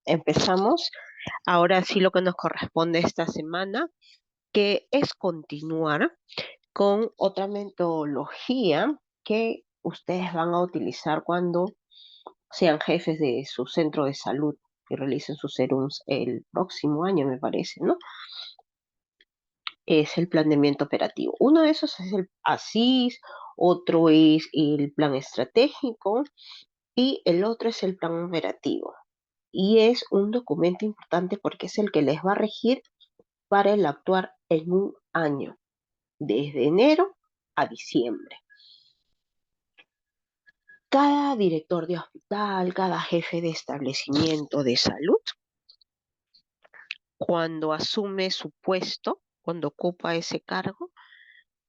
empezamos. Ahora sí lo que nos corresponde esta semana, que es continuar con otra metodología que ustedes van a utilizar cuando sean jefes de su centro de salud y realicen sus serums el próximo año, me parece, ¿no? Es el planeamiento operativo. Uno de esos es el ASIS, otro es el plan estratégico y el otro es el plan operativo. Y es un documento importante porque es el que les va a regir para el actuar en un año, desde enero a diciembre. Cada director de hospital, cada jefe de establecimiento de salud, cuando asume su puesto, cuando ocupa ese cargo,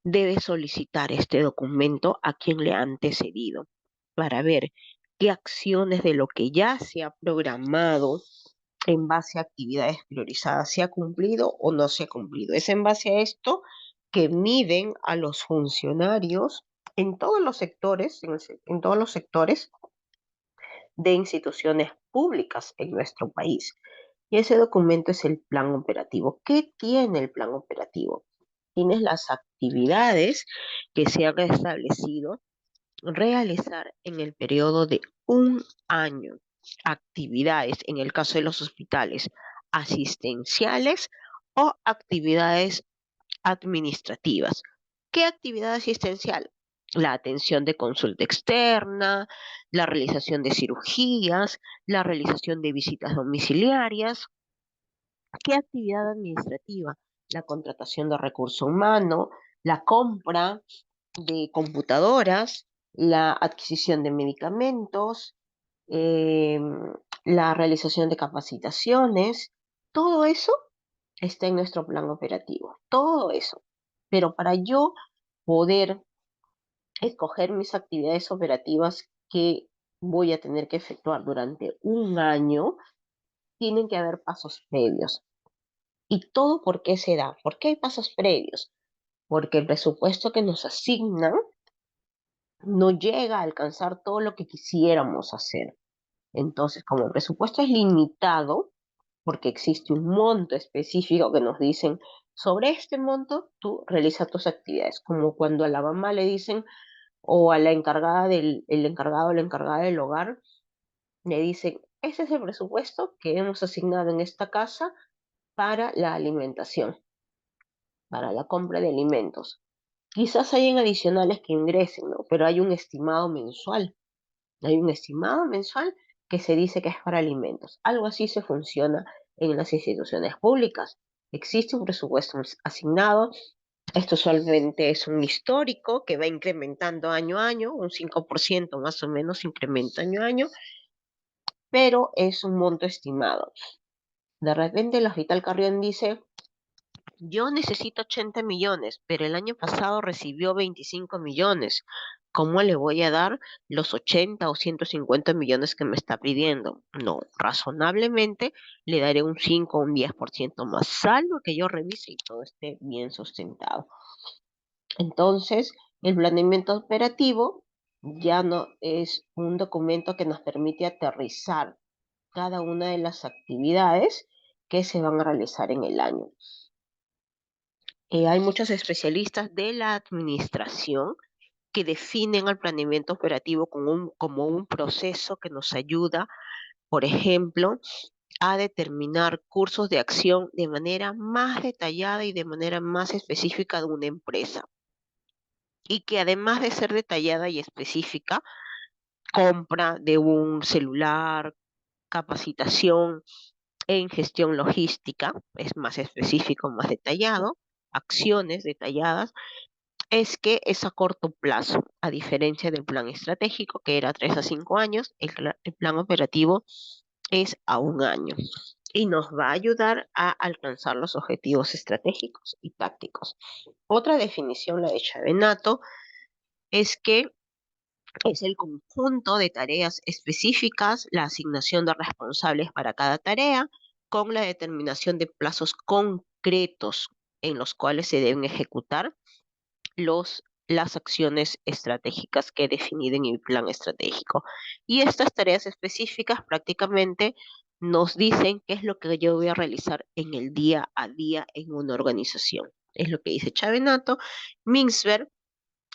debe solicitar este documento a quien le ha antecedido para ver qué acciones de lo que ya se ha programado en base a actividades priorizadas se ha cumplido o no se ha cumplido. Es en base a esto que miden a los funcionarios en todos los sectores, en todos los sectores de instituciones públicas en nuestro país. Y ese documento es el plan operativo. ¿Qué tiene el plan operativo? Tienes las actividades que se han establecido realizar en el periodo de un año. Actividades, en el caso de los hospitales, asistenciales o actividades administrativas. ¿Qué actividad asistencial? La atención de consulta externa, la realización de cirugías, la realización de visitas domiciliarias. ¿Qué actividad administrativa? La contratación de recurso humano, la compra de computadoras, la adquisición de medicamentos, eh, la realización de capacitaciones. Todo eso está en nuestro plan operativo, todo eso. Pero para yo poder escoger mis actividades operativas que voy a tener que efectuar durante un año, tienen que haber pasos previos. ¿Y todo por qué se da? ¿Por qué hay pasos previos? Porque el presupuesto que nos asignan no llega a alcanzar todo lo que quisiéramos hacer. Entonces, como el presupuesto es limitado, porque existe un monto específico que nos dicen, sobre este monto tú realizas tus actividades, como cuando a la mamá le dicen, o a la encargada el encargado o la encargada del hogar, le dicen, ese es el presupuesto que hemos asignado en esta casa para la alimentación, para la compra de alimentos. Quizás hayan adicionales que ingresen, ¿no? Pero hay un estimado mensual. Hay un estimado mensual que se dice que es para alimentos. Algo así se funciona en las instituciones públicas. Existe un presupuesto asignado. Esto solamente es un histórico que va incrementando año a año, un 5% más o menos incrementa año a año, pero es un monto estimado. De repente el Hospital Carrión dice, yo necesito 80 millones, pero el año pasado recibió 25 millones. ¿Cómo le voy a dar los 80 o 150 millones que me está pidiendo? No, razonablemente le daré un 5 o un 10% más, salvo que yo revise y todo esté bien sustentado. Entonces, el planeamiento operativo ya no es un documento que nos permite aterrizar cada una de las actividades que se van a realizar en el año. Hay muchos especialistas de la administración que definen el planeamiento operativo como un proceso que nos ayuda, por ejemplo, a determinar cursos de acción de manera más detallada y de manera más específica de una empresa. Y que además de ser detallada y específica, compra de un celular, capacitación en gestión logística, es más específico, más detallado, acciones detalladas, es que es a corto plazo, a diferencia del plan estratégico, que era 3 a 5 años, el plan operativo es a un año y nos va a ayudar a alcanzar los objetivos estratégicos y tácticos. Otra definición, la de Chavenato, es que es el conjunto de tareas específicas, la asignación de responsables para cada tarea, con la determinación de plazos concretos en los cuales se deben ejecutar las acciones estratégicas que he definido en el plan estratégico. Y estas tareas específicas prácticamente nos dicen qué es lo que yo voy a realizar en el día a día en una organización. Es lo que dice Chavenato. Mintzberg,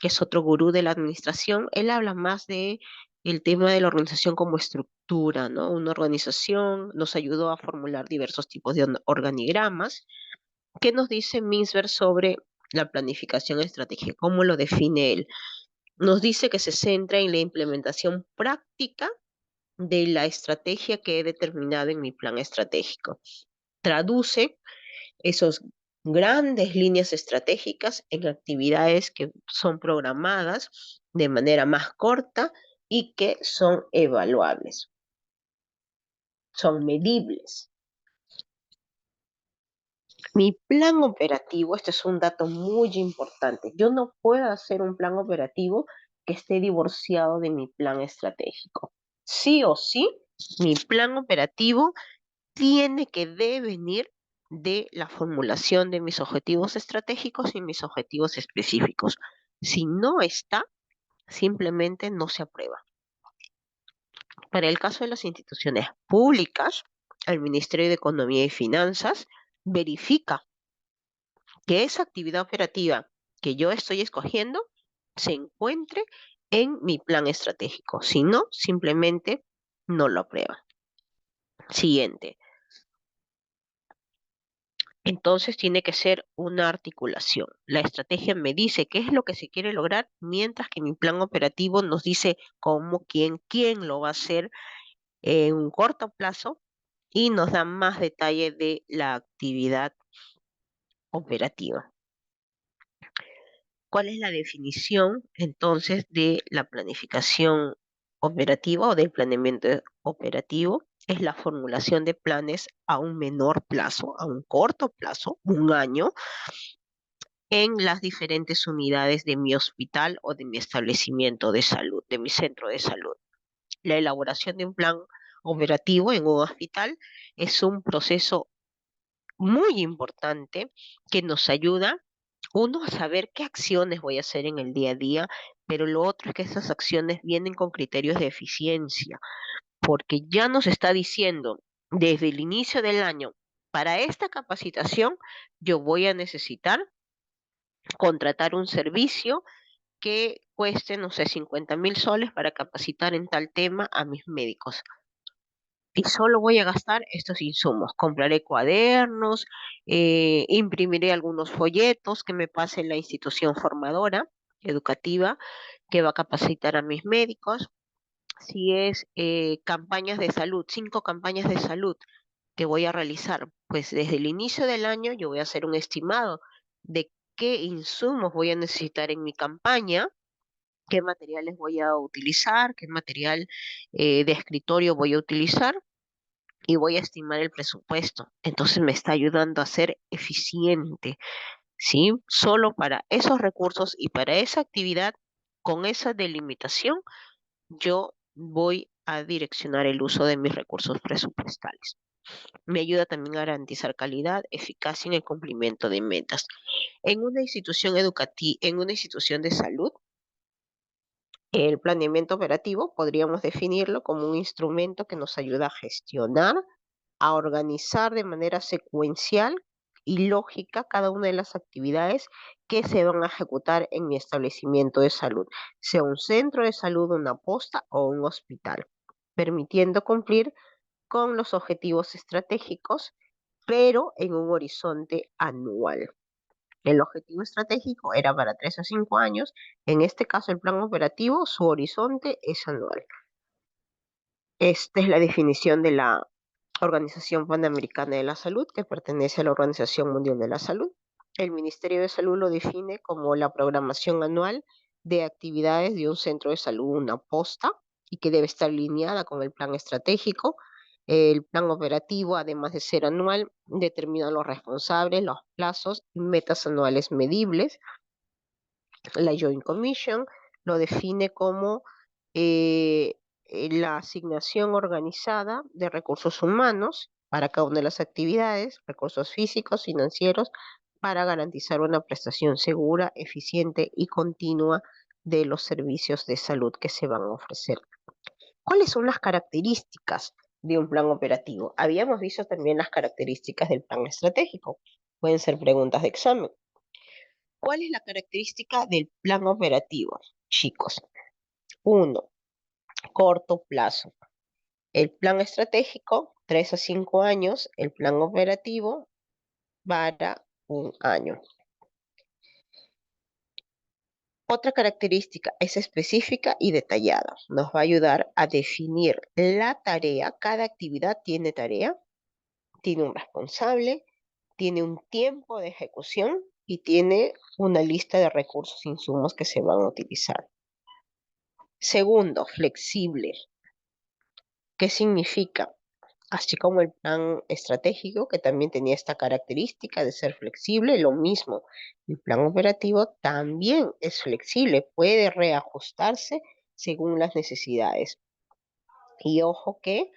que es otro gurú de la administración, él habla más de el tema de la organización como estructura, ¿no? Una organización nos ayudó a formular diversos tipos de organigramas. ¿Qué nos dice Mintzberg sobre la planificación estratégica? ¿Cómo lo define él? Nos dice que se centra en la implementación práctica de la estrategia que he determinado en mi plan estratégico. Traduce esas grandes líneas estratégicas en actividades que son programadas de manera más corta y que son evaluables, son medibles. Mi plan operativo, este es un dato muy importante. Yo no puedo hacer un plan operativo que esté divorciado de mi plan estratégico. Sí o sí, mi plan operativo tiene que devenir de la formulación de mis objetivos estratégicos y mis objetivos específicos. Si no está, simplemente no se aprueba. Para el caso de las instituciones públicas, el Ministerio de Economía y Finanzas verifica que esa actividad operativa que yo estoy escogiendo se encuentre en mi plan estratégico. Si no, simplemente no lo aprueba. Siguiente. Entonces tiene que ser una articulación. La estrategia me dice qué es lo que se quiere lograr, mientras que mi plan operativo nos dice cómo, quién lo va a hacer en un corto plazo y nos da más detalle de la actividad operativa. ¿Cuál es la definición entonces de la planificación operativa o del planeamiento operativo? Es la formulación de planes a un menor plazo, a un corto plazo, un año, en las diferentes unidades de mi hospital o de mi establecimiento de salud, de mi centro de salud. La elaboración de un plan operativo en un hospital es un proceso muy importante que nos ayuda, uno, a saber qué acciones voy a hacer en el día a día, pero lo otro es que esas acciones vienen con criterios de eficiencia, porque ya nos está diciendo desde el inicio del año, para esta capacitación yo voy a necesitar contratar un servicio que cueste, no sé, 50.000 soles para capacitar en tal tema a mis médicos. Y solo voy a gastar estos insumos. Compraré cuadernos, imprimiré algunos folletos que me pase la institución formadora educativa que va a capacitar a mis médicos. Si es campañas de salud, 5 campañas de salud que voy a realizar, pues desde el inicio del año yo voy a hacer un estimado de qué insumos voy a necesitar en mi campaña, qué materiales voy a utilizar, qué material de escritorio voy a utilizar y voy a estimar el presupuesto. Entonces me está ayudando a ser eficiente, ¿sí? Solo para esos recursos y para esa actividad, con esa delimitación, yo voy a direccionar el uso de mis recursos presupuestales. Me ayuda también a garantizar calidad, eficacia en el cumplimiento de metas. En una institución educativa, en una institución de salud, el planeamiento operativo podríamos definirlo como un instrumento que nos ayuda a gestionar, a organizar de manera secuencial y lógica cada una de las actividades que se van a ejecutar en mi establecimiento de salud, sea un centro de salud, una posta o un hospital, permitiendo cumplir con los objetivos estratégicos, pero en un horizonte anual. El objetivo estratégico era para 3 a 5 años, en este caso el plan operativo, su horizonte es anual. Esta es la definición de la Organización Panamericana de la Salud, que pertenece a la Organización Mundial de la Salud. El Ministerio de Salud lo define como la programación anual de actividades de un centro de salud, una posta, y que debe estar alineada con el plan estratégico. El plan operativo, además de ser anual, determina los responsables, los plazos y metas anuales medibles. La Joint Commission lo define como la asignación organizada de recursos humanos para cada una de las actividades, recursos físicos, financieros, para garantizar una prestación segura, eficiente y continua de los servicios de salud que se van a ofrecer. ¿Cuáles son las características de un plan operativo. Habíamos visto también las características del plan estratégico. Pueden ser preguntas de examen. ¿Cuál es la característica del plan operativo, chicos? Uno, corto plazo. El plan estratégico, 3 a 5 años. El plan operativo, para un año. Otra característica es específica y detallada. Nos va a ayudar a definir la tarea. Cada actividad tiene tarea, tiene un responsable, tiene un tiempo de ejecución y tiene una lista de recursos e insumos que se van a utilizar. Segundo, flexible. ¿Qué significa? Así como el plan estratégico, que también tenía esta característica de ser flexible, lo mismo. El plan operativo también es flexible, puede reajustarse según las necesidades. Y ojo que,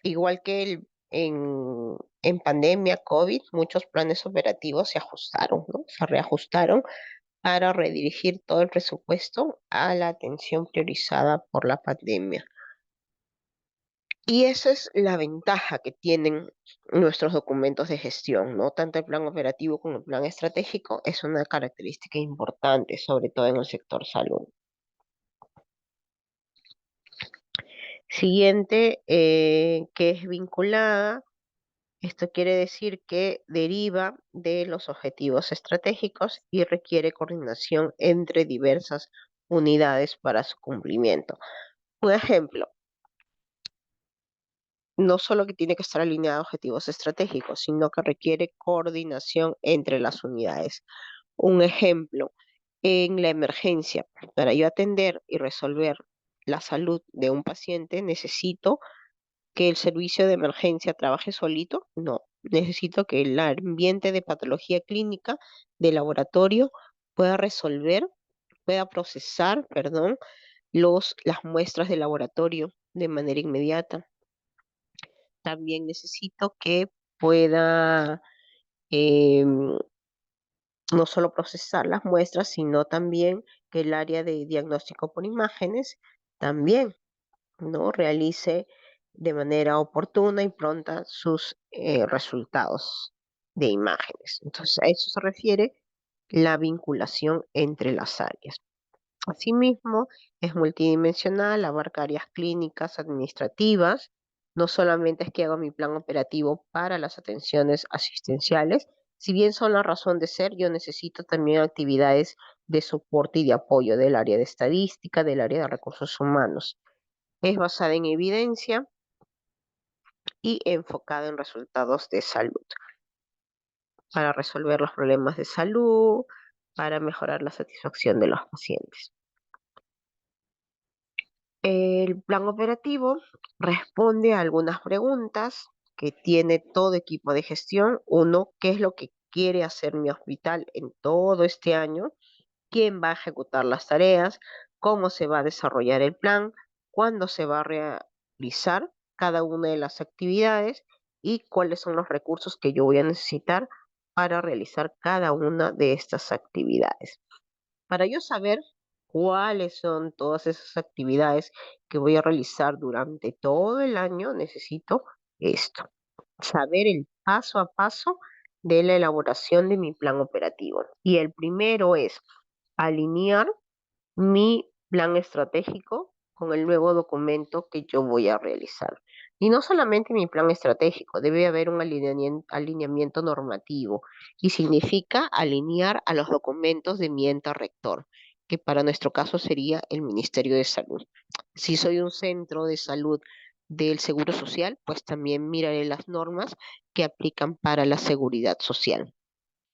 igual que en pandemia COVID, muchos planes operativos se ajustaron, ¿no? Se reajustaron para redirigir todo el presupuesto a la atención priorizada por la pandemia. Y esa es la ventaja que tienen nuestros documentos de gestión, ¿no? Tanto el plan operativo como el plan estratégico es una característica importante, sobre todo en el sector salud. Siguiente, que es vinculada. Esto quiere decir que deriva de los objetivos estratégicos y requiere coordinación entre diversas unidades para su cumplimiento. Un ejemplo, no solo que tiene que estar alineado a objetivos estratégicos, sino que requiere coordinación entre las unidades. Un ejemplo, en la emergencia, para yo atender y resolver la salud de un paciente, necesito que el servicio de emergencia trabaje solito. No, necesito que el ambiente de patología clínica de laboratorio pueda resolver, pueda procesar, perdón, las muestras de laboratorio de manera inmediata. También necesito que pueda em, no solo procesar las muestras, sino también que el área de diagnóstico por imágenes también, ¿no? Realice de manera oportuna y pronta sus resultados de imágenes. Entonces, a eso se refiere la vinculación entre las áreas. Asimismo, es multidimensional, abarca áreas clínicas, administrativas. No solamente es que hago mi plan operativo para las atenciones asistenciales, si bien son la razón de ser, yo necesito también actividades de soporte y de apoyo del área de estadística, del área de recursos humanos. Es basada en evidencia y enfocada en resultados de salud, para resolver los problemas de salud, para mejorar la satisfacción de los pacientes. El plan operativo responde a algunas preguntas que tiene todo equipo de gestión. Uno, ¿qué es lo que quiere hacer mi hospital en todo este año? ¿Quién va a ejecutar las tareas? ¿Cómo se va a desarrollar el plan? ¿Cuándo se va a realizar cada una de las actividades? ¿Y cuáles son los recursos que yo voy a necesitar para realizar cada una de estas actividades? Para yo saber cuáles son todas esas actividades que voy a realizar durante todo el año, necesito esto, saber el paso a paso de la elaboración de mi plan operativo. Y el primero es alinear mi plan estratégico con el nuevo documento que yo voy a realizar. Y no solamente mi plan estratégico, debe haber un alineamiento normativo y significa alinear a los documentos de mi ente rector, que para nuestro caso sería el Ministerio de Salud. Si soy un centro de salud del Seguro Social, pues también miraré las normas que aplican para la seguridad social.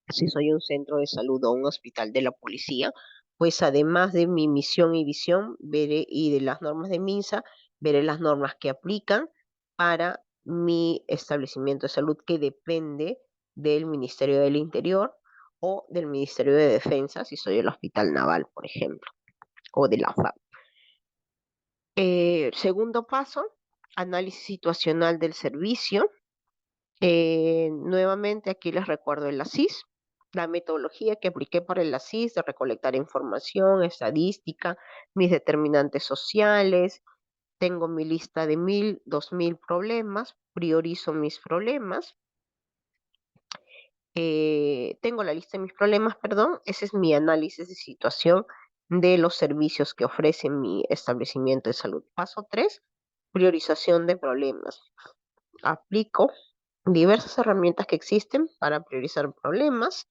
Si soy un centro de salud o un hospital de la policía, pues además de mi misión y visión, veré y de las normas de MINSA, veré las normas que aplican para mi establecimiento de salud que depende del Ministerio del Interior o del Ministerio de Defensa, si soy el Hospital Naval, por ejemplo, o de la FAP. Segundo paso, análisis situacional del servicio. Nuevamente aquí les recuerdo el ASIS, la metodología que apliqué para el ASIS de recolectar información, estadística, mis determinantes sociales, tengo mi lista de 1000, 2000 problemas, priorizo mis problemas, tengo la lista de mis problemas, perdón, ese es mi análisis de situación de los servicios que ofrece mi establecimiento de salud. Paso 3, priorización de problemas. Aplico diversas herramientas que existen para priorizar problemas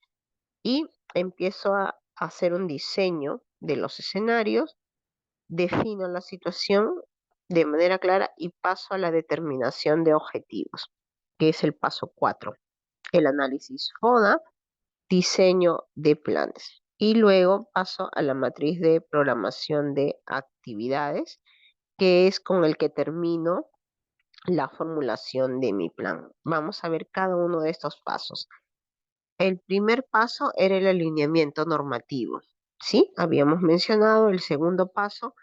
y empiezo a hacer un diseño de los escenarios, defino la situación de manera clara y paso a la determinación de objetivos, que es el paso 4, el análisis FODA, diseño de planes. Y luego paso a la matriz de programación de actividades, que es con el que termino la formulación de mi plan. Vamos a ver cada uno de estos pasos. El primer paso era el alineamiento normativo. Sí, habíamos mencionado el segundo paso,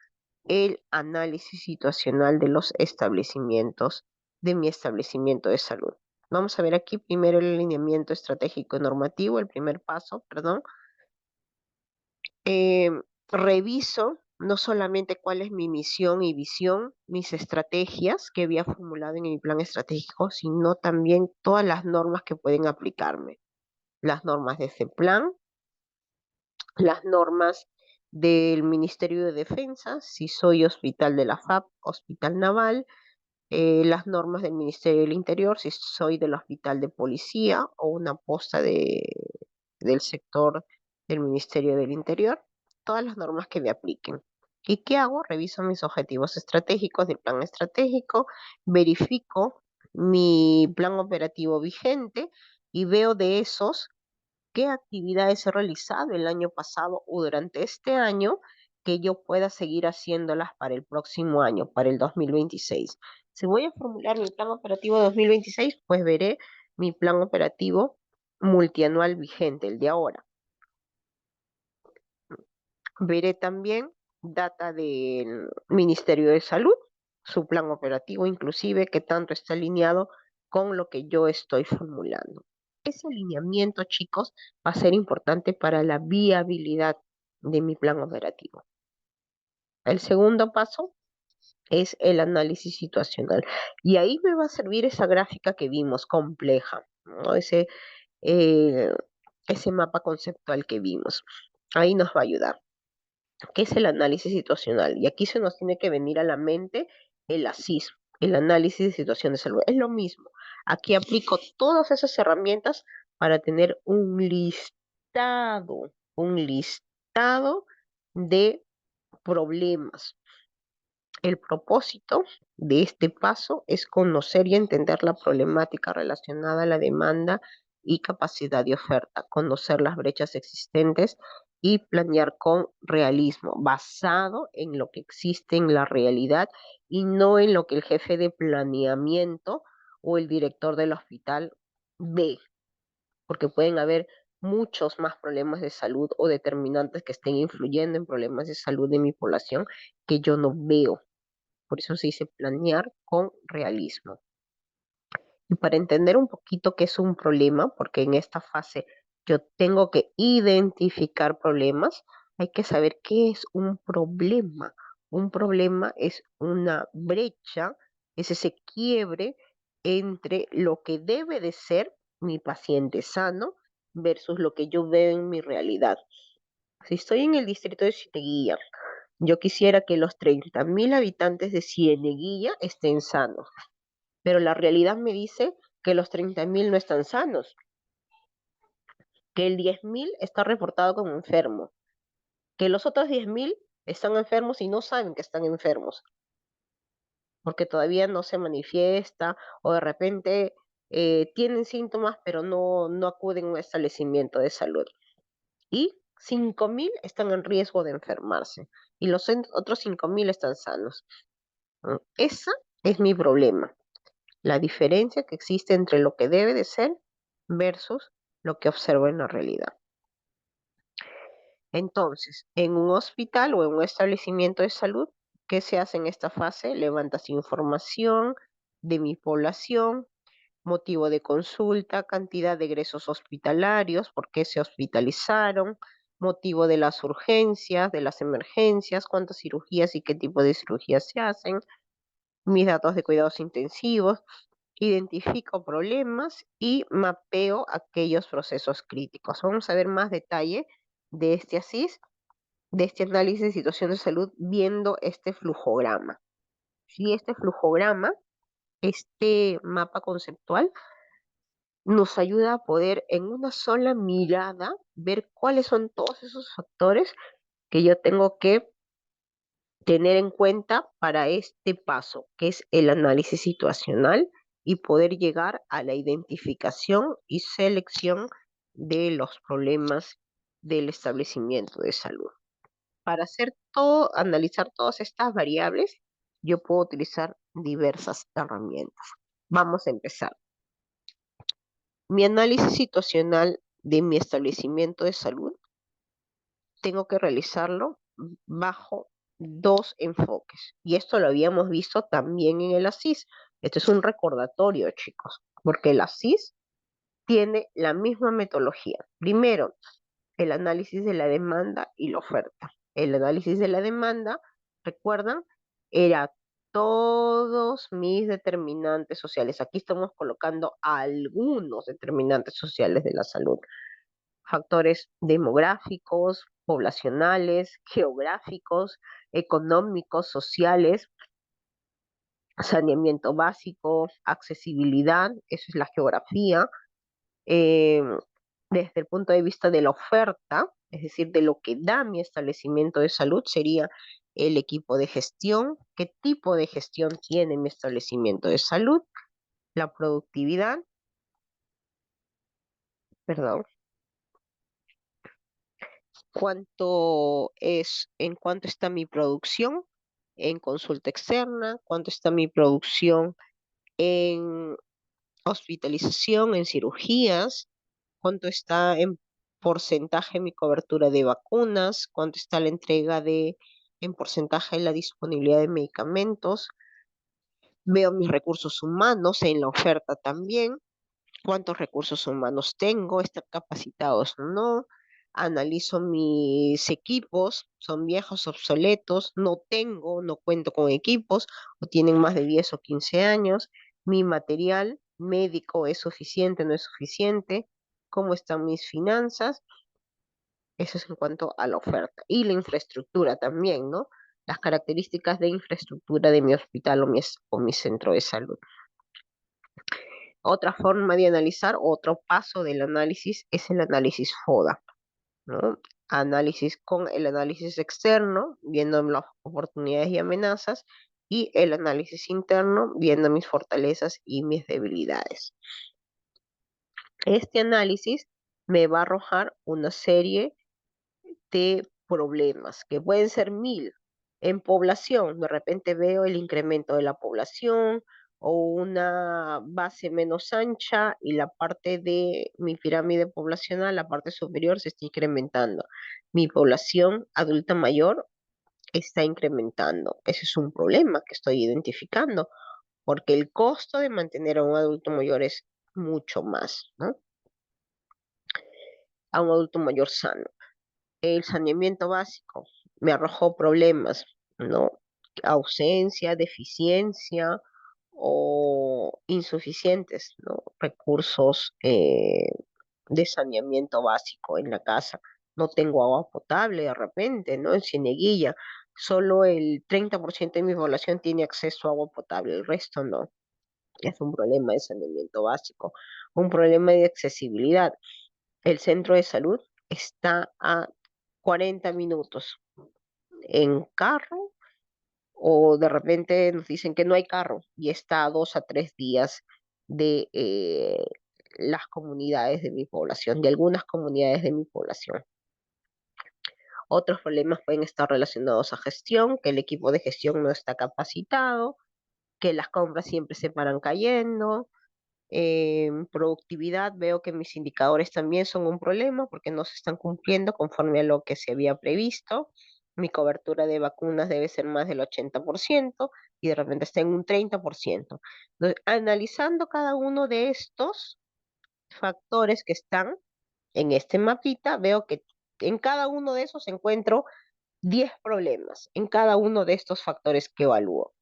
el análisis situacional de los establecimientos, de mi establecimiento de salud. Vamos a ver aquí primero el alineamiento estratégico normativo, el primer paso, perdón. Reviso no solamente cuál es mi misión y visión, mis estrategias que había formulado en mi plan estratégico, sino también todas las normas que pueden aplicarme. Las normas de ese plan, las normas del Ministerio de Defensa, si soy hospital de la FAP, hospital naval, las normas del Ministerio del Interior, si soy del hospital de policía o una posta del sector del Ministerio del Interior, todas las normas que me apliquen. ¿Y qué hago? Reviso mis objetivos estratégicos del plan estratégico, verifico mi plan operativo vigente y veo de esos qué actividades he realizado el año pasado o durante este año que yo pueda seguir haciéndolas para el próximo año, para el 2026. Si voy a formular mi plan operativo 2026, pues veré mi plan operativo multianual vigente, el de ahora. Veré también data del Ministerio de Salud, su plan operativo inclusive, que tanto está alineado con lo que yo estoy formulando. Ese alineamiento, chicos, va a ser importante para la viabilidad de mi plan operativo. El segundo paso es el análisis situacional. Y ahí me va a servir esa gráfica que vimos, compleja, ¿no? Eh, ese mapa conceptual que vimos. Ahí nos va a ayudar. ¿Qué es el análisis situacional? Y aquí se nos tiene que venir a la mente el ASIS, el análisis de situación de salud. Es lo mismo. Aquí aplico todas esas herramientas para tener un listado de problemas. El propósito de este paso es conocer y entender la problemática relacionada a la demanda y capacidad de oferta, conocer las brechas existentes y planear con realismo, basado en lo que existe en la realidad y no en lo que el jefe de planeamiento o el director del hospital ve, porque pueden haber muchos más problemas de salud o determinantes que estén influyendo en problemas de salud de mi población que yo no veo. Por eso se dice planear con realismo. Y para entender un poquito qué es un problema, porque en esta fase yo tengo que identificar problemas, hay que saber qué es un problema. Un problema es una brecha, es ese quiebre entre lo que debe de ser mi paciente sano versus lo que yo veo en mi realidad. Si estoy en el distrito de Cieneguilla, yo quisiera que los 30.000 habitantes de Cieneguilla estén sanos, pero la realidad me dice que los 30.000 no están sanos, que el 10.000 está reportado como enfermo, que los otros 10.000 están enfermos y no saben que están enfermos, porque todavía no se manifiesta o de repente tienen síntomas pero no acuden a un establecimiento de salud. Y 5.000 están en riesgo de enfermarse y los otros 5.000 están sanos. Esa es mi problema. La diferencia que existe entre lo que debe de ser versus lo que observo en la realidad. Entonces, en un hospital o en un establecimiento de salud, ¿qué se hace en esta fase? Levantas información de mi población, motivo de consulta, cantidad de egresos hospitalarios, por qué se hospitalizaron, motivo de las urgencias, de las emergencias, cuántas cirugías y qué tipo de cirugías se hacen, mis datos de cuidados intensivos, identifico problemas y mapeo aquellos procesos críticos. Vamos a ver más detalle de este ASIS, de este análisis de situación de salud, viendo este flujograma. Si este flujograma, este mapa conceptual, nos ayuda a poder en una sola mirada ver cuáles son todos esos factores que yo tengo que tener en cuenta para este paso, que es el análisis situacional y poder llegar a la identificación y selección de los problemas del establecimiento de salud. Para hacer todo, analizar todas estas variables, yo puedo utilizar diversas herramientas. Vamos a empezar. Mi análisis situacional de mi establecimiento de salud tengo que realizarlo bajo dos enfoques. Y esto lo habíamos visto también en el ASIS. Esto es un recordatorio, chicos, porque el ASIS tiene la misma metodología. Primero, el análisis de la demanda y la oferta. El análisis de la demanda, ¿recuerdan? Era todos mis determinantes sociales. Aquí estamos colocando algunos determinantes sociales de la salud. Factores demográficos, poblacionales, geográficos, económicos, sociales, saneamiento básico, accesibilidad, eso es la geografía. eh, Desde el punto de vista de la oferta, es decir, de lo que da mi establecimiento de salud, sería el equipo de gestión, qué tipo de gestión tiene mi establecimiento de salud, la productividad, perdón, en cuánto está mi producción en consulta externa, cuánto está mi producción en hospitalización, en cirugías, cuánto está en porcentaje mi cobertura de vacunas, cuánto está la entrega en porcentaje la disponibilidad de medicamentos. Veo mis recursos humanos en la oferta también, cuántos recursos humanos tengo, están capacitados o no. Analizo mis equipos, son viejos, obsoletos, no cuento con equipos o tienen más de 10 o 15 años. Mi material médico es suficiente, no es suficiente. ¿Cómo están mis finanzas? Eso es en cuanto a la oferta. Y la infraestructura también, ¿no? Las características de infraestructura de mi hospital o mi centro de salud. Otra forma de analizar, otro paso del análisis es el análisis FODA, ¿no? Análisis con el análisis externo, viendo las oportunidades y amenazas, y el análisis interno, viendo mis fortalezas y mis debilidades. Este análisis me va a arrojar una serie de problemas, que pueden ser 1000. En población, de repente veo el incremento de la población o una base menos ancha y la parte de mi pirámide poblacional, la parte superior, se está incrementando. Mi población adulta mayor está incrementando. Ese es un problema que estoy identificando, porque el costo de mantener a un adulto mayor es mucho más, ¿no? A un adulto mayor sano. El saneamiento básico me arrojó problemas, ¿no? Ausencia, deficiencia o insuficientes, ¿no? Recursos de saneamiento básico en la casa. No tengo agua potable de repente, ¿no? En Cieneguilla, solo el 30% de mi población tiene acceso a agua potable, el resto no. Es un problema de saneamiento básico, un problema de accesibilidad. El centro de salud está a 40 minutos en carro o de repente nos dicen que no hay carro y está a 2 a 3 días de las comunidades de mi población, de algunas comunidades de mi población. Otros problemas pueden estar relacionados a gestión, que el equipo de gestión no está capacitado, que las compras siempre se paran cayendo. En productividad veo que mis indicadores también son un problema porque no se están cumpliendo conforme a lo que se había previsto. Mi cobertura de vacunas debe ser más del 80% y de repente está en un 30%. Entonces, analizando cada uno de estos factores que están en este mapita, veo que en cada uno de esos encuentro 10 problemas, en cada uno de estos factores que evalúo.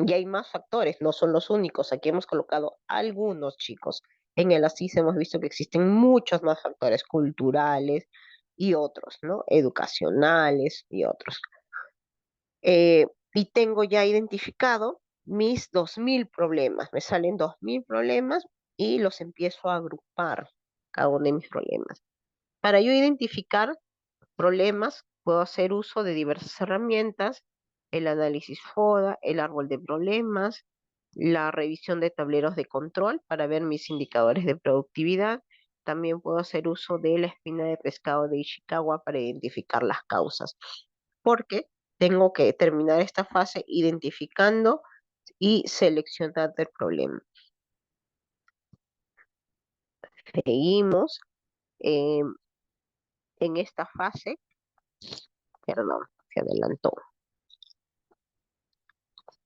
Y hay más factores, no son los únicos. Aquí hemos colocado algunos, chicos. En el ASIS hemos visto que existen muchos más factores culturales y otros, ¿no? Educacionales y otros. Y tengo ya identificado mis 2000 problemas. Me salen 2000 problemas y los empiezo a agrupar, cada uno de mis problemas. Para yo identificar problemas, puedo hacer uso de diversas herramientas, el análisis FODA, el árbol de problemas, la revisión de tableros de control para ver mis indicadores de productividad. También puedo hacer uso de la espina de pescado de Ishikawa para identificar las causas, porque tengo que terminar esta fase identificando y seleccionando el problema. Seguimos eh, en esta fase, perdón, se adelantó.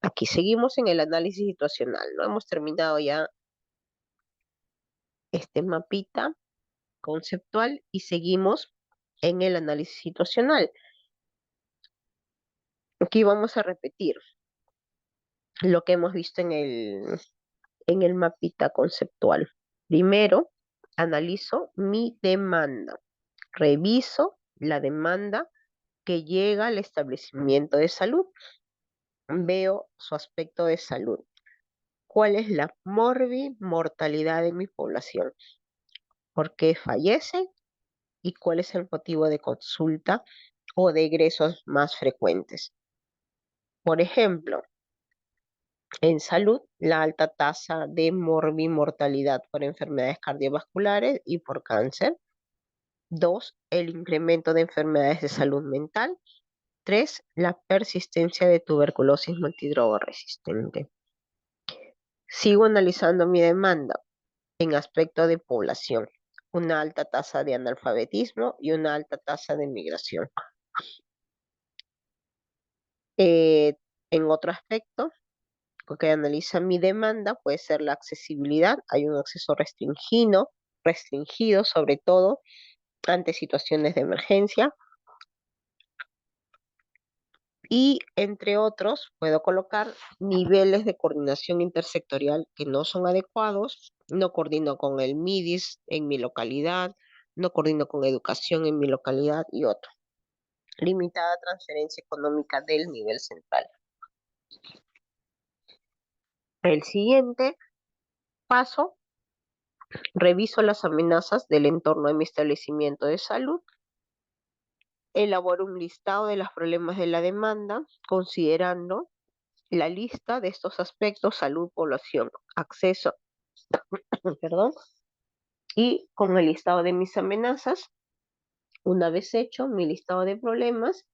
Aquí seguimos en el análisis situacional, ¿no? Hemos terminado ya este mapita conceptual y seguimos en el análisis situacional. Aquí vamos a repetir lo que hemos visto en el mapita conceptual. Primero, analizo mi demanda. Reviso la demanda que llega al establecimiento de salud. Veo su aspecto de salud. ¿Cuál es la mortalidad de mi población? ¿Por qué fallecen? ¿Y cuál es el motivo de consulta o de egresos más frecuentes? Por ejemplo, en salud, la alta tasa de morbimortalidad por enfermedades cardiovasculares y por cáncer. 2, el incremento de enfermedades de salud mental. 3, la persistencia de tuberculosis multidroga resistente. Sigo analizando mi demanda en aspecto de población, una alta tasa de analfabetismo y una alta tasa de migración. Eh, en otro aspecto, que analiza mi demanda puede ser la accesibilidad. Hay un acceso restringido sobre todo ante situaciones de emergencia. Y entre otros, puedo colocar niveles de coordinación intersectorial que no son adecuados. No coordino con el MIDIS en mi localidad, no coordino con educación en mi localidad y otro. Limitada transferencia económica del nivel central. El siguiente paso, reviso las amenazas del entorno de mi establecimiento de salud. Elaboro un listado de los problemas de la demanda, considerando la lista de estos aspectos: salud, población, acceso, perdón, y con el listado de mis amenazas. Una vez hecho mi listado de problemas,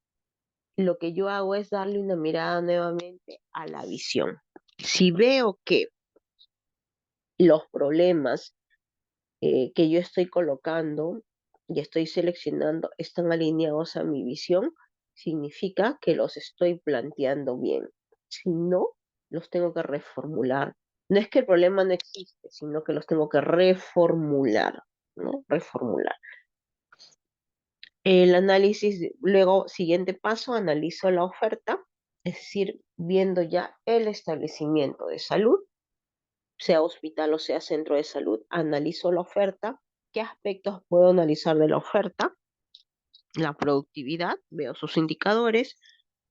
lo que yo hago es darle una mirada nuevamente a la visión. Si veo que los problemas que yo estoy colocando y estoy seleccionando están alineados a mi visión, significa que los estoy planteando bien. Si no, los tengo que reformular. No es que el problema no existe, sino que los tengo que reformular, ¿no? Reformular. El análisis, luego, siguiente paso, analizo la oferta, es decir, viendo ya el establecimiento de salud, sea hospital o sea centro de salud, analizo la oferta. ¿Qué aspectos puedo analizar de la oferta? La productividad, veo sus indicadores,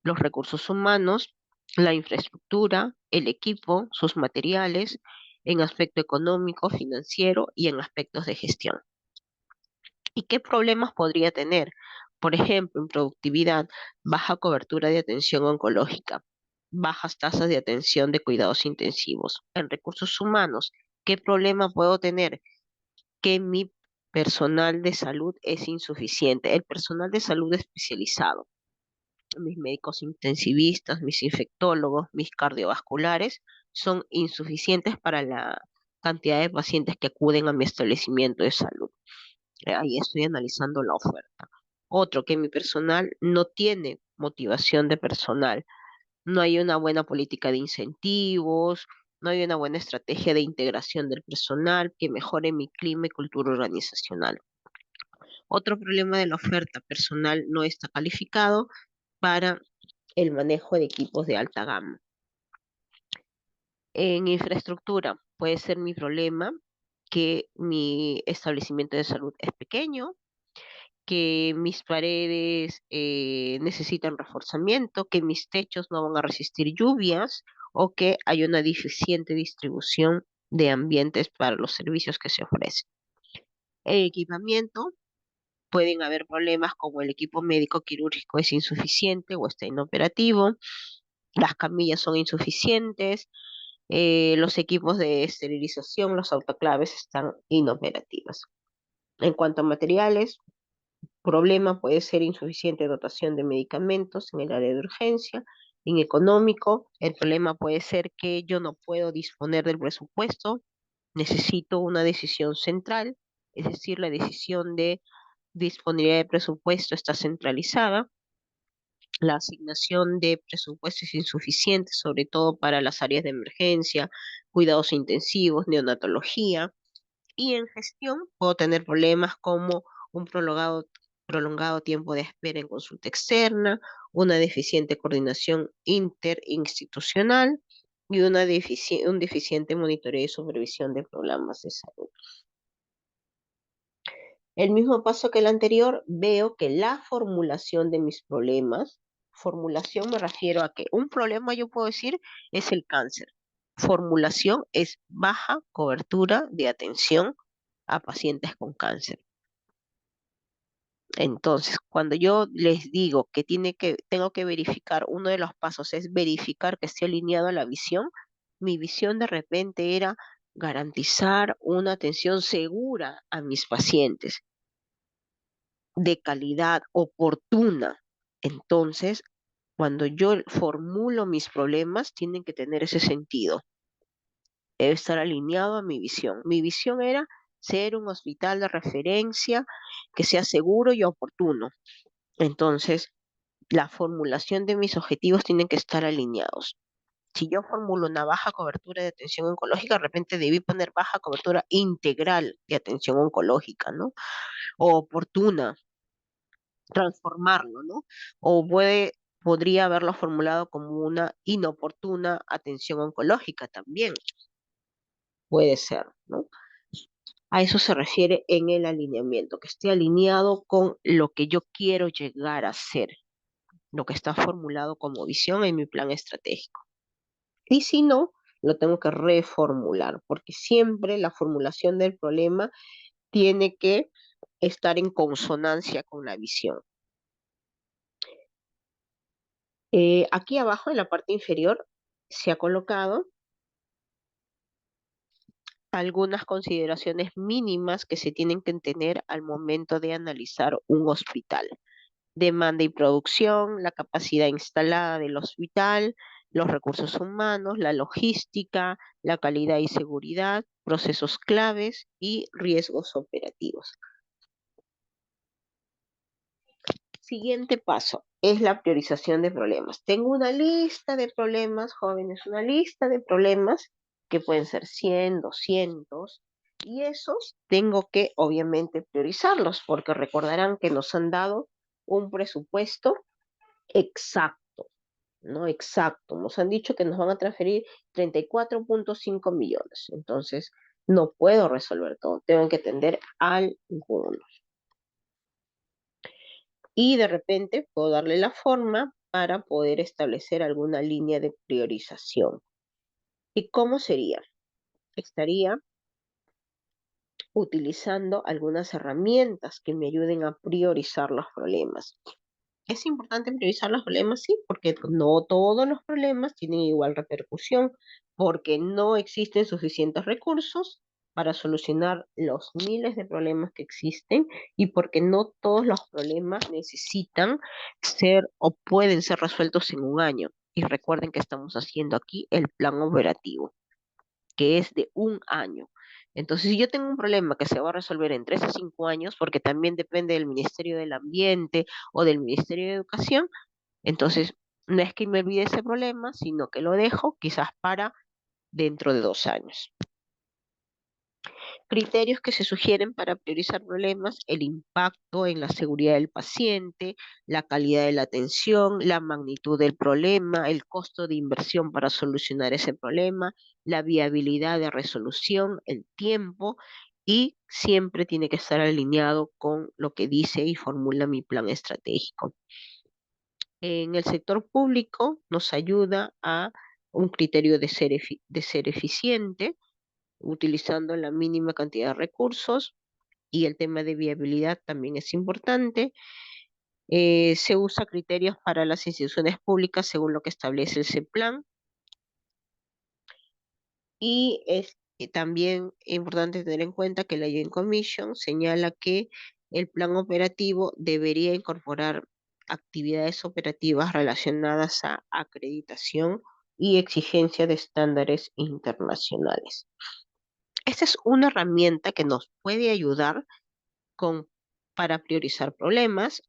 los recursos humanos, la infraestructura, el equipo, sus materiales, en aspecto económico, financiero y en aspectos de gestión. ¿Y qué problemas podría tener? Por ejemplo, en productividad, baja cobertura de atención oncológica, bajas tasas de atención de cuidados intensivos. En recursos humanos, ¿qué problema puedo tener? Que mi personal de salud es insuficiente. El personal de salud especializado, mis médicos intensivistas, mis infectólogos, mis cardiovasculares, son insuficientes para la cantidad de pacientes que acuden a mi establecimiento de salud. Ahí estoy analizando la oferta. Otro, que mi personal no tiene motivación de personal. No hay una buena política de incentivos, no hay una buena estrategia de integración del personal que mejore mi clima y cultura organizacional. Otro problema de la oferta: personal no está calificado para el manejo de equipos de alta gama. En infraestructura puede ser mi problema que mi establecimiento de salud es pequeño, que mis paredes necesitan reforzamiento, que mis techos no van a resistir lluvias o que hay una deficiente distribución de ambientes para los servicios que se ofrecen. En equipamiento pueden haber problemas como el equipo médico quirúrgico es insuficiente o está inoperativo, las camillas son insuficientes, los equipos de esterilización, los autoclaves están inoperativos. En cuanto a materiales, problema puede ser insuficiente dotación de medicamentos en el área de urgencia. En económico, el problema puede ser que yo no puedo disponer del presupuesto, necesito una decisión central, es decir, la decisión de disponibilidad de presupuesto está centralizada. La asignación de presupuesto es insuficiente, sobre todo para las áreas de emergencia, cuidados intensivos, neonatología. Y en gestión puedo tener problemas como un prolongado tiempo de espera en consulta externa, una deficiente coordinación interinstitucional y un deficiente monitoreo y supervisión de programas de salud. El mismo paso que el anterior, veo que la formulación de mis problemas, formulación me refiero a que un problema yo puedo decir es el cáncer. Formulación es baja cobertura de atención a pacientes con cáncer. Entonces, cuando yo les digo que tengo que verificar, uno de los pasos es verificar que esté alineado a la visión, mi visión de repente era garantizar una atención segura a mis pacientes, de calidad, oportuna. Entonces, cuando yo formulo mis problemas, tienen que tener ese sentido. Debe estar alineado a mi visión. Mi visión era ser un hospital de referencia que sea seguro y oportuno. Entonces, la formulación de mis objetivos tienen que estar alineados. Si yo formulo una baja cobertura de atención oncológica, de repente debí poner baja cobertura integral de atención oncológica, ¿no? O oportuna, transformarlo, ¿no? O podría haberlo formulado como una inoportuna atención oncológica también, puede ser, ¿no? A eso se refiere en el alineamiento, que esté alineado con lo que yo quiero llegar a ser, lo que está formulado como visión en mi plan estratégico. Y si no, lo tengo que reformular, porque siempre la formulación del problema tiene que estar en consonancia con la visión. Aquí abajo, en la parte inferior, se ha colocado algunas consideraciones mínimas que se tienen que tener al momento de analizar un hospital. Demanda y producción, la capacidad instalada del hospital, los recursos humanos, la logística, la calidad y seguridad, procesos claves y riesgos operativos. Siguiente paso es la priorización de problemas. Tengo una lista de problemas, jóvenes, una lista de problemas que pueden ser 100, 200, y esos tengo que obviamente priorizarlos porque recordarán que nos han dado un presupuesto exacto, ¿no? Exacto. Nos han dicho que nos van a transferir 34.5 millones. Entonces, no puedo resolver todo. Tengo que atender algunos. Y de repente puedo darle la forma para poder establecer alguna línea de priorización. ¿Y cómo sería? Estaría utilizando algunas herramientas que me ayuden a priorizar los problemas. Es importante priorizar los problemas, sí, porque no todos los problemas tienen igual repercusión, porque no existen suficientes recursos para solucionar los miles de problemas que existen y porque no todos los problemas necesitan ser o pueden ser resueltos en un año. Y recuerden que estamos haciendo aquí el plan operativo, que es de un año. Entonces, si yo tengo un problema que se va a resolver en 3 a 5 años, porque también depende del Ministerio del Ambiente o del Ministerio de Educación, entonces no es que me olvide ese problema, sino que lo dejo quizás para dentro de 2 años. Criterios que se sugieren para priorizar problemas: el impacto en la seguridad del paciente, la calidad de la atención, la magnitud del problema, el costo de inversión para solucionar ese problema, la viabilidad de resolución, el tiempo, y siempre tiene que estar alineado con lo que dice y formula mi plan estratégico. En el sector público nos ayuda a un criterio de ser eficiente, utilizando la mínima cantidad de recursos, y el tema de viabilidad también es importante. Se usa criterios para las instituciones públicas según lo que establece el CEPLAN, y es también importante tener en cuenta que la Joint Commission señala que el plan operativo debería incorporar actividades operativas relacionadas a acreditación y exigencia de estándares internacionales. Esta es una herramienta que nos puede ayudar con, para priorizar problemas.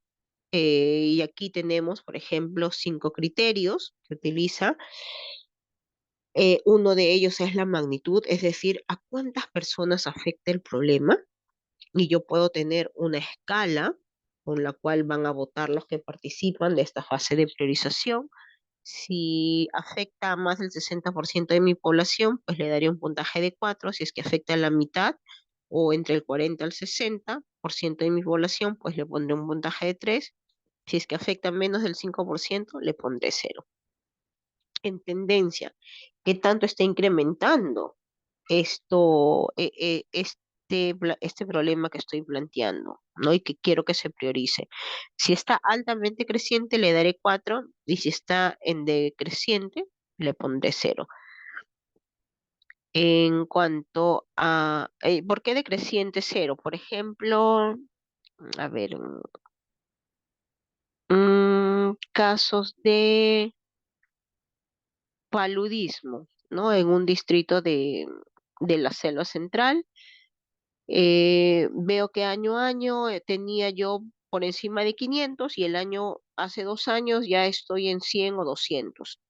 Y aquí tenemos, por ejemplo, 5 criterios que utiliza. Uno de ellos es la magnitud, es decir, a cuántas personas afecta el problema. Y yo puedo tener una escala con la cual van a votar los que participan de esta fase de priorización. Si afecta a más del 60% de mi población, pues le daría un puntaje de 4. Si es que afecta a la mitad o entre el 40 al 60% de mi población, pues le pondré un puntaje de 3. Si es que afecta a menos del 5%, le pondré 0. En tendencia, ¿qué tanto está incrementando este problema que estoy planteando, ¿no? Y que quiero que se priorice? Si está altamente creciente, le daré 4, y si está en decreciente, le pondré 0. En cuanto a, ¿por qué decreciente 0? Por ejemplo, a ver, casos de paludismo, ¿no? En un distrito de la Selva Central. Veo que año a año tenía yo por encima de 500, y hace 2 años ya estoy en 100 o 200.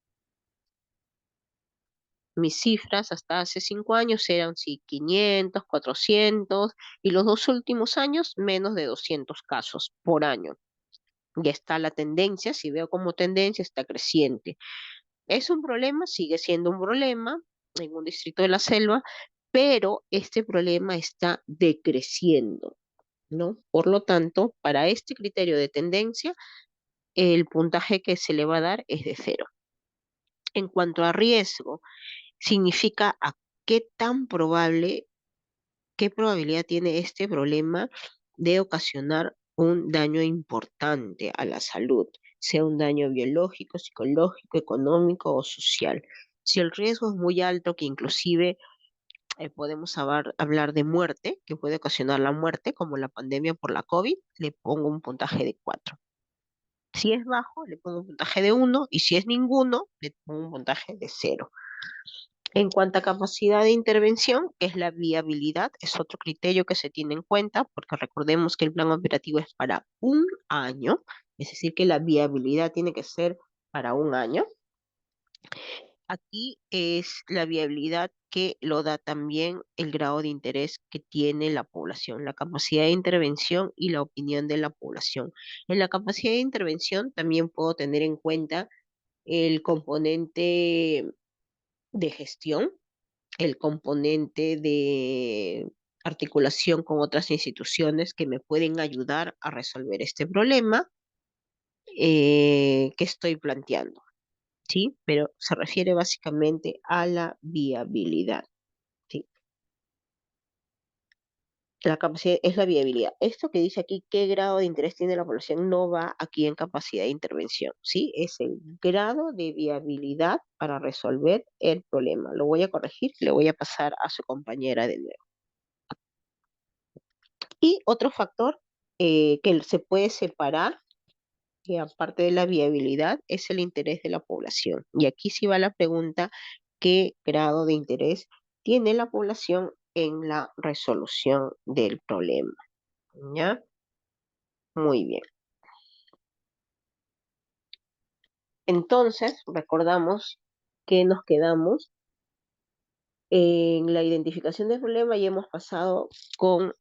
Mis cifras hasta hace 5 años eran sí 500, 400, y los 2 últimos años menos de 200 casos por año. Ya está la tendencia, si veo como tendencia, está creciente. ¿Es un problema? Sigue siendo un problema en un distrito de la selva, pero este problema está decreciendo, ¿no? Por lo tanto, para este criterio de tendencia, el puntaje que se le va a dar es de 0. En cuanto a riesgo, significa a qué tan probable, qué probabilidad tiene este problema de ocasionar un daño importante a la salud, sea un daño biológico, psicológico, económico o social. Si el riesgo es muy alto, que inclusive podemos hablar de muerte, que puede ocasionar la muerte, como la pandemia por la COVID, le pongo un puntaje de 4. Si es bajo, le pongo un puntaje de 1, y si es ninguno, le pongo un puntaje de 0. En cuanto a capacidad de intervención, que es la viabilidad, es otro criterio que se tiene en cuenta, porque recordemos que el plan operativo es para un año, es decir, que la viabilidad tiene que ser para un año. Aquí es la viabilidad que lo da también el grado de interés que tiene la población, la capacidad de intervención y la opinión de la población. En la capacidad de intervención también puedo tener en cuenta el componente de gestión, el componente de articulación con otras instituciones que me pueden ayudar a resolver este problema que estoy planteando, ¿sí? Pero se refiere básicamente a la viabilidad, ¿sí? La capacidad es la viabilidad. Esto que dice aquí, qué grado de interés tiene la población, no va aquí en capacidad de intervención, ¿sí? Es el grado de viabilidad para resolver el problema. Lo voy a corregir, le voy a pasar a su compañera de nuevo. Y otro factor que se puede separar, que aparte de la viabilidad, es el interés de la población. Y aquí sí va la pregunta: ¿qué grado de interés tiene la población en la resolución del problema? ¿Ya? Muy bien. Entonces, recordamos que nos quedamos En la identificación del problema ya hemos pasado con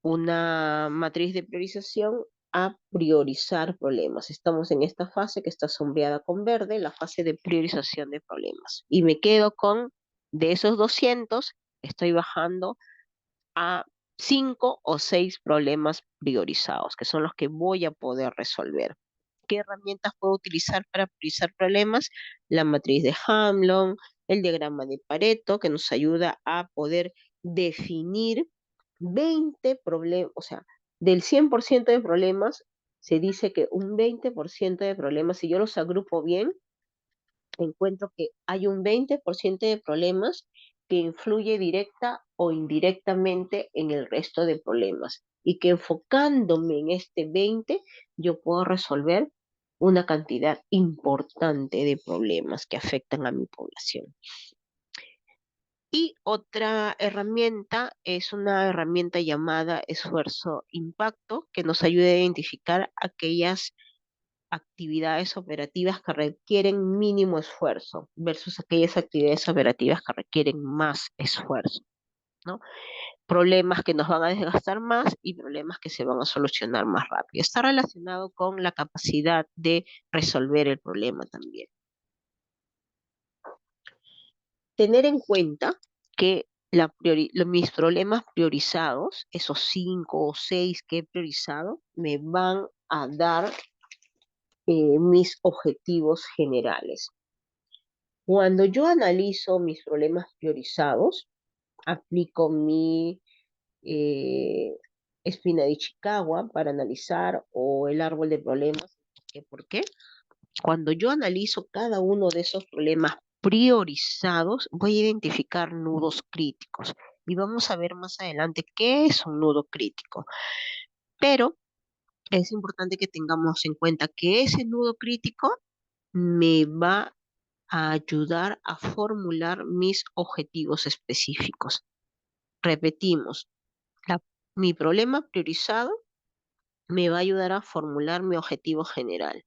una matriz de priorización a priorizar problemas. Estamos en esta fase que está sombreada con verde, la fase de priorización de problemas. Y me quedo con, de esos 200, estoy bajando a 5 o 6 problemas priorizados, que son los que voy a poder resolver. ¿Qué herramientas puedo utilizar para priorizar problemas? La matriz de Hamlon, el diagrama de Pareto, que nos ayuda a poder definir 20 problemas, o sea, del 100% de problemas, se dice que un 20% de problemas, si yo los agrupo bien, encuentro que hay un 20% de problemas que influye directa o indirectamente en el resto de problemas y que enfocándome en este 20 yo puedo resolver una cantidad importante de problemas que afectan a mi población. Y otra herramienta es una herramienta llamada esfuerzo-impacto que nos ayuda a identificar aquellas actividades operativas que requieren mínimo esfuerzo versus aquellas actividades operativas que requieren más esfuerzo, ¿no? Problemas que nos van a desgastar más y problemas que se van a solucionar más rápido. Está relacionado con la capacidad de resolver el problema también. Tener en cuenta que mis problemas priorizados, esos 5 o 6 que he priorizado, me van a dar mis objetivos generales. Cuando yo analizo mis problemas priorizados, aplico mi eh, espina de Chicago para analizar o el árbol de problemas. ¿Por qué? Cuando yo analizo cada uno de esos problemas priorizados, voy a identificar nudos críticos. Y vamos a ver más adelante qué es un nudo crítico. Pero es importante que tengamos en cuenta que ese nudo crítico me va a ayudar a formular mis objetivos específicos. Repetimos, mi problema priorizado me va a ayudar a formular mi objetivo general.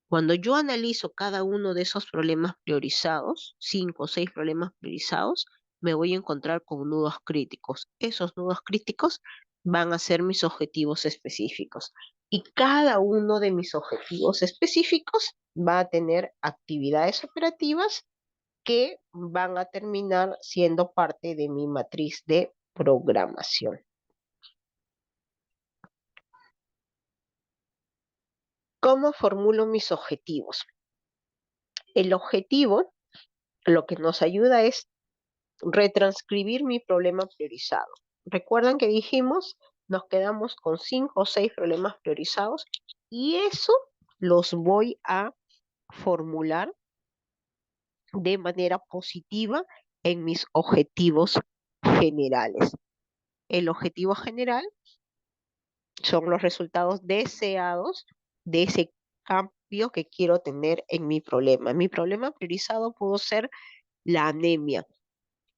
Cuando yo analizo cada uno de esos problemas priorizados, 5 o 6 problemas priorizados, me voy a encontrar con nudos críticos. Esos nudos críticos van a ser mis objetivos específicos. Y cada uno de mis objetivos específicos va a tener actividades operativas que van a terminar siendo parte de mi matriz de programación. ¿Cómo formulo mis objetivos? El objetivo lo que nos ayuda es retranscribir mi problema priorizado. ¿Recuerdan que dijimos? Nos quedamos con 5 o 6 problemas priorizados y eso los voy a formular de manera positiva en mis objetivos generales. El objetivo general son los resultados deseados de ese cambio que quiero tener en mi problema. Mi problema priorizado pudo ser la anemia,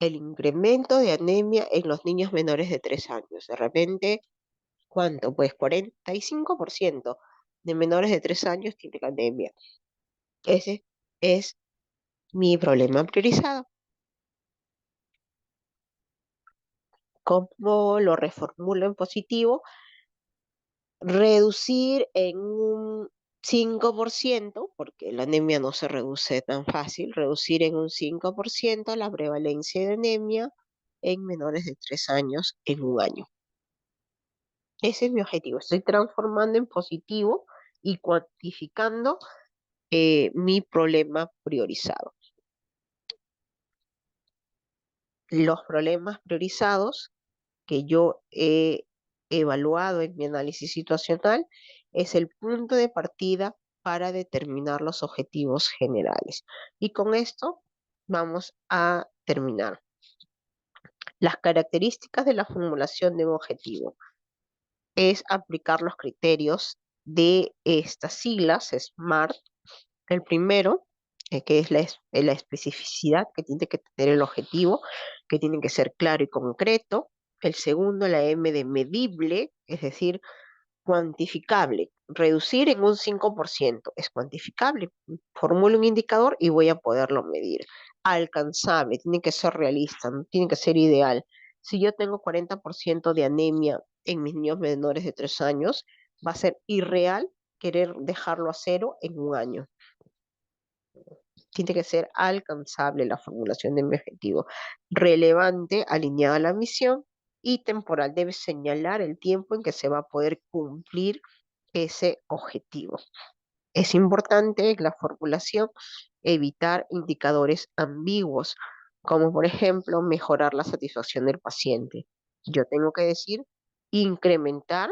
el incremento de anemia en los niños menores de 3 años. De repente, ¿cuánto? Pues 45% de menores de 3 años tienen anemia. Ese es mi problema priorizado. ¿Cómo lo reformulo en positivo? Reducir en un 5%, porque la anemia no se reduce tan fácil, reducir en un 5% la prevalencia de anemia en menores de 3 años en un año. Ese es mi objetivo. Estoy transformando en positivo y cuantificando mi problema priorizado. Los problemas priorizados que yo he evaluado en mi análisis situacional es el punto de partida para determinar los objetivos generales. Y con esto vamos a terminar. Las características de la formulación de un objetivo es aplicar los criterios de estas siglas, SMART. El primero, que es la especificidad que tiene que tener el objetivo, que tiene que ser claro y concreto. El segundo, la M de medible, es decir, cuantificable. Reducir en un 5% es cuantificable. Formulo un indicador y voy a poderlo medir. alcanzable, tiene que ser realista, no tiene que ser ideal. Si yo tengo 40% de anemia en mis niños menores de 3 años, va a ser irreal querer dejarlo a cero en un año. Tiene que ser alcanzable la formulación de mi objetivo, relevante, alineada a la misión y temporal. Debe señalar el tiempo en que se va a poder cumplir ese objetivo. Es importante la formulación evitar indicadores ambiguos, como por ejemplo mejorar la satisfacción del paciente. Yo tengo que decir incrementar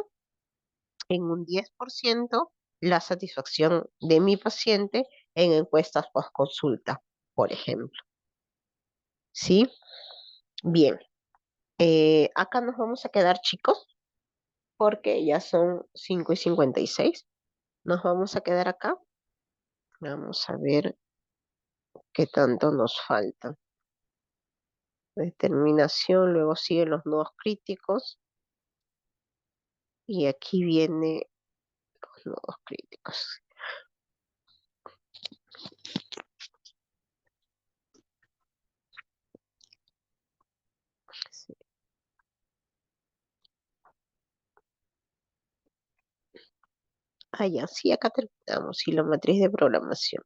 en un 10% la satisfacción de mi paciente en encuestas post consulta, por ejemplo. ¿Sí? Bien. Acá nos vamos a quedar, chicos, porque ya son 5:56. Nos vamos a quedar acá. Vamos a ver qué tanto nos falta. Determinación, luego siguen los nodos críticos y aquí viene los nodos críticos. Sí. Ah, ya, sí, acá terminamos. Y la matriz de programación.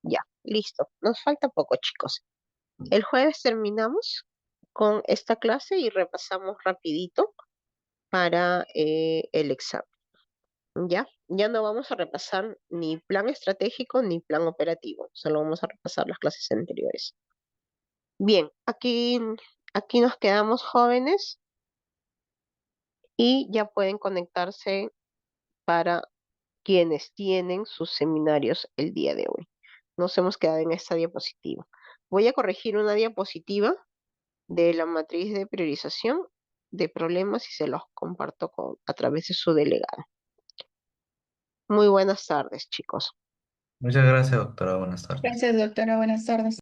Ya, listo. Nos falta poco, chicos. El jueves terminamos con esta clase y repasamos rapidito para el examen. ¿Ya? Ya no vamos a repasar ni plan estratégico ni plan operativo. Solo vamos a repasar las clases anteriores. Bien, aquí nos quedamos jóvenes y ya pueden conectarse para quienes tienen sus seminarios el día de hoy. Nos hemos quedado en esta diapositiva. Voy a corregir una diapositiva de la matriz de priorización de problemas y se los comparto a través de su delegado. Muy buenas tardes, chicos. Muchas gracias, doctora. Buenas tardes. Gracias, doctora. Buenas tardes.